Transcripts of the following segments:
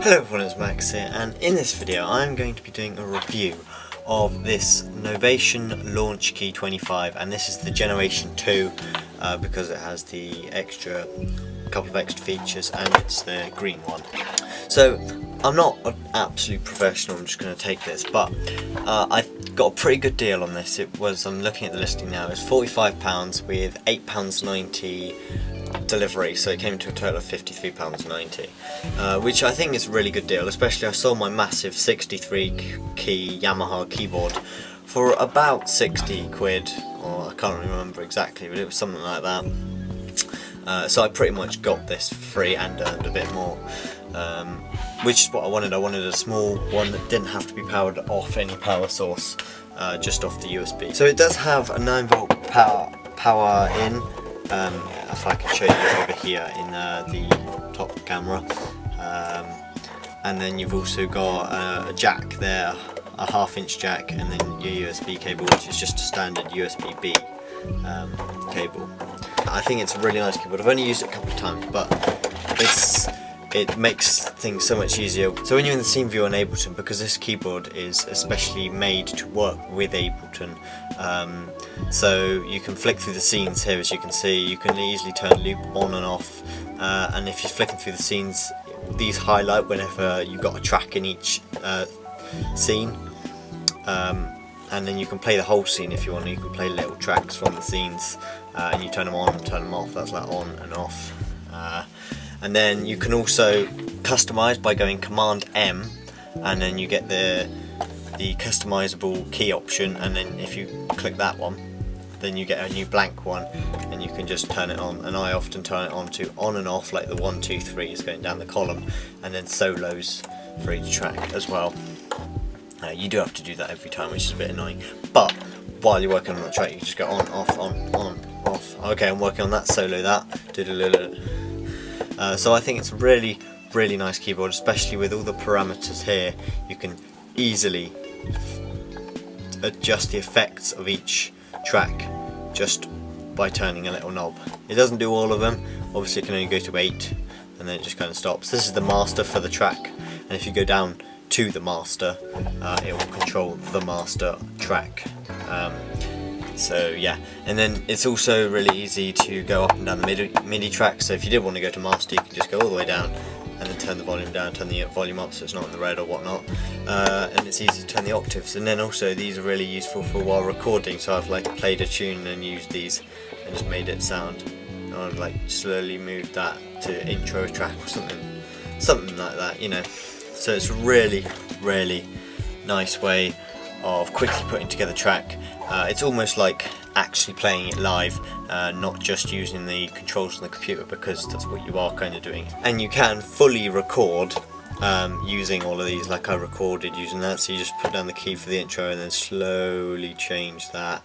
Hello everyone, it's Max here, and in this video I'm going to be doing a review of this Novation Launchkey 25, and this is the Generation 2 because it has the couple of extra features, and it's the green one. So I'm not an absolute professional, I'm just going to take this, but I got a pretty good deal on this. I'm looking at the listing now, it's £45 with £8.90 delivery, so it came to a total of £53.90, which I think is a really good deal. Especially I sold my massive 63 key Yamaha keyboard for about 60 quid, or I can't remember exactly, but it was something like that. So I pretty much got this for free and earned a bit more, which is what I wanted. I wanted a small one that didn't have to be powered off any power source, just off the USB. So it does have a 9-volt power in. If I can show you over here in the top camera, and then you've also got a jack there, a 1/2-inch jack, and then your USB cable, which is just a standard USB-B cable. I think it's a really nice keyboard. I've only used it a couple of times, but it makes things so much easier. So when you're in the scene view on Ableton, because this keyboard is especially made to work with Ableton, so you can flick through the scenes here, as you can see. You can easily turn loop on and off, and if you're flicking through the scenes, these highlight whenever you've got a track in each scene, and then you can play the whole scene if you want. You can play little tracks from the scenes, and you turn them on and turn them off. That's like on and off. And then you can also customize by going Command M, and then you get the customizable key option, and then if you click that one, then you get a new blank one, and you can just turn it on. And I often turn it on to on and off, like the 1, 2, 3 is going down the column, and then solos for each track as well. You do have to do that every time, which is a bit annoying, but while you're working on the track, you just go on, off, on, off. Okay, I'm working on that solo, so I think it's a really, really nice keyboard, especially with all the parameters here. You can easily adjust the effects of each track just by turning a little knob. It doesn't do all of them, obviously it can only go to 8, and then it just kind of stops. This is the master for the track, and if you go down to the master, it will control the master track. So yeah, and then it's also really easy to go up and down the MIDI track. So if you did want to go to master, you can just go all the way down and then turn the volume down, turn the volume up so it's not in the red or whatnot, and it's easy to turn the octaves. And then also these are really useful for while recording, so I've like played a tune and used these and just made it sound, and I've like slowly moved that to intro track or something like that, you know. So it's a really, really nice way of quickly putting together a track. It's almost like actually playing it live, not just using the controls on the computer, because that's what you are kind of doing. And you can fully record using all of these, like I recorded using that. So you just put down the key for the intro and then slowly change that.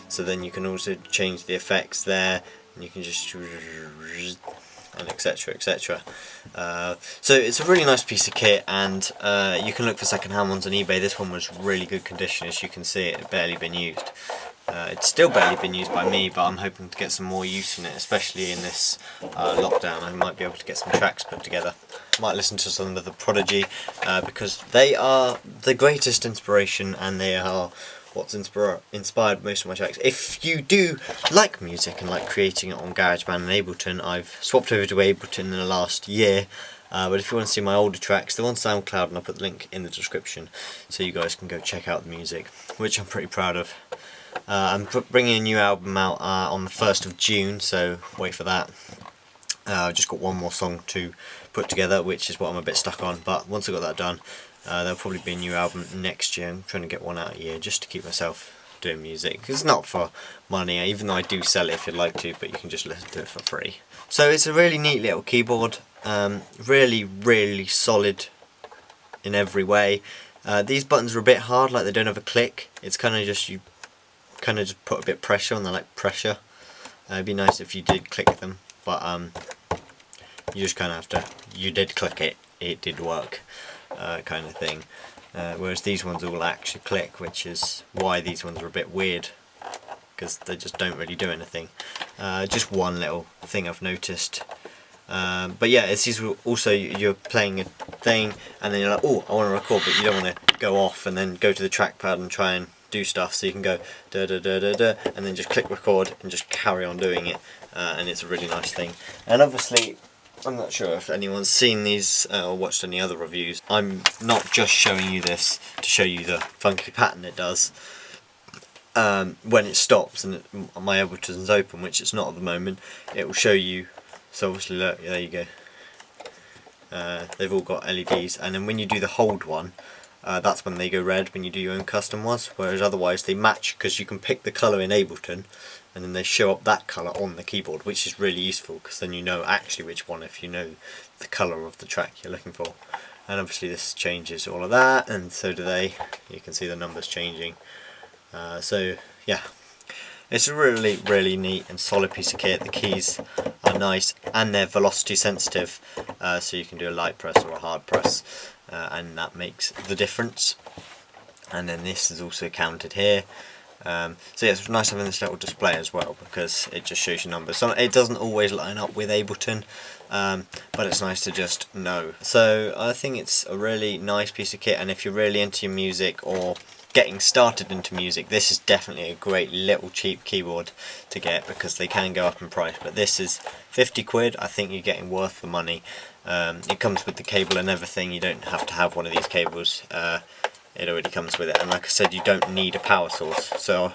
So then you can also change the effects there, and you can just, and etc, etc. So it's a really nice piece of kit, and you can look for second-hand ones on eBay. This one was really good condition, as you can see. It had barely been used. It's still barely been used by me, but I'm hoping to get some more use in it, especially in this lockdown. I might be able to get some tracks put together. I might listen to some of the Prodigy, because they are the greatest inspiration, and they are what's inspired most of my tracks. If you do like music and like creating it on GarageBand and Ableton, I've swapped over to Ableton in the last year, but if you want to see my older tracks, they're on SoundCloud, and I'll put the link in the description so you guys can go check out the music, which I'm pretty proud of. I'm bringing a new album out on the 1st of June, so wait for that. I've just got one more song to put together, which is what I'm a bit stuck on, but once I've got that done, There'll probably be a new album next year. I'm trying to get one out a year just to keep myself doing music. It's not for money, even though I do sell it if you'd like to, but you can just listen to it for free. So it's a really neat little keyboard, really solid in every way. These buttons are a bit hard, like they don't have a click. It's kind of just, you kind of just put a bit of pressure on, they're like pressure. It'd be nice if you did click them, but you just kind of have to, you did click it, it did work, kind of thing. Whereas these ones all actually click, which is why these ones are a bit weird, because they just don't really do anything. Just one little thing I've noticed. But yeah, it's also, you're playing a thing and then you're like, oh, I want to record, but you don't want to go off and then go to the trackpad and try and do stuff, so you can go da da da da da and then just click record and just carry on doing it, and it's a really nice thing. And obviously, I'm not sure if anyone's seen these or watched any other reviews. I'm not just showing you this to show you the funky pattern it does. When it stops and my Ableton's open, which it's not at the moment, it will show you. So obviously, look, there you go. They've all got LEDs, and then when you do the hold one, that's when they go red when you do your own custom ones, whereas otherwise they match, because you can pick the colour in Ableton and then they show up that colour on the keyboard, which is really useful because then you know actually which one if you know the colour of the track you're looking for. And obviously this changes all of that, and so do they. You can see the numbers changing. So yeah, it's a really neat and solid piece of kit. The keys are nice and they're velocity sensitive, so you can do a light press or a hard press, and that makes the difference. And then this is also counted here. So yeah, it's nice having this little display as well, because it just shows you numbers. So it doesn't always line up with Ableton, but it's nice to just know. So I think it's a really nice piece of kit, and if you're really into your music or getting started into music, this is definitely a great little cheap keyboard to get, because they can go up in price, but this is 50 quid. I think you're getting worth the money. It comes with the cable and everything. You don't have to have one of these cables. It already comes with it, and like I said, you don't need a power source. So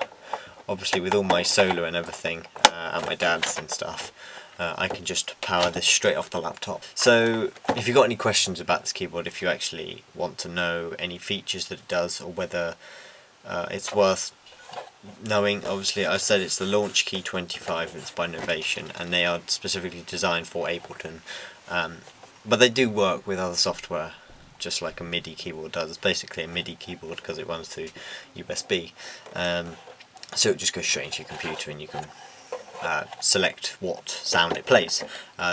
obviously with all my solar and everything, and my dad's and stuff, I can just power this straight off the laptop. So if you've got any questions about this keyboard, if you actually want to know any features that it does, or whether it's worth knowing, obviously I said it's the Launchkey 25, it's by Novation, and they are specifically designed for Ableton, but they do work with other software, just like a MIDI keyboard does. It's basically a MIDI keyboard because it runs through USB, so it just goes straight into your computer and you can select what sound it plays.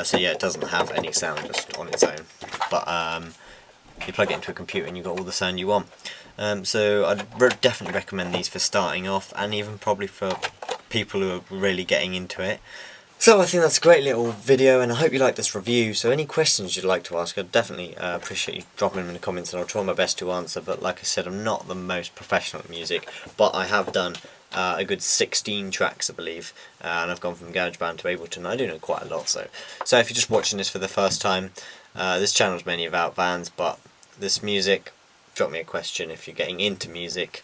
So yeah, it doesn't have any sound just on its own, but you plug it into a computer and you've got all the sound you want. So I'd definitely recommend these for starting off, and even probably for people who are really getting into it. So I think that's a great little video, and I hope you like this review. So any questions you'd like to ask, I'd definitely appreciate you dropping them in the comments, and I'll try my best to answer. But like I said, I'm not the most professional at music, but I have done a good 16 tracks, I believe, and I've gone from GarageBand to Ableton. I do know quite a lot. So if you're just watching this for the first time, this channel is mainly about vans, but this music, drop me a question if you're getting into music,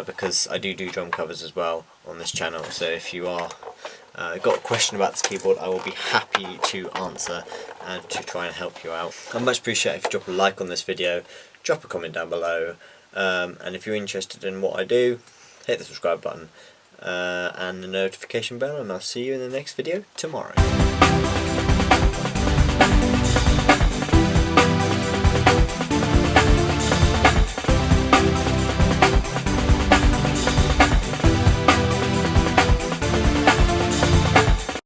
because I do drum covers as well on this channel. So if you are got a question about this keyboard, I will be happy to answer and to try and help you out. I'd much appreciate if you drop a like on this video, drop a comment down below, and if you're interested in what I do, hit the subscribe button and the notification bell, and I'll see you in the next video tomorrow.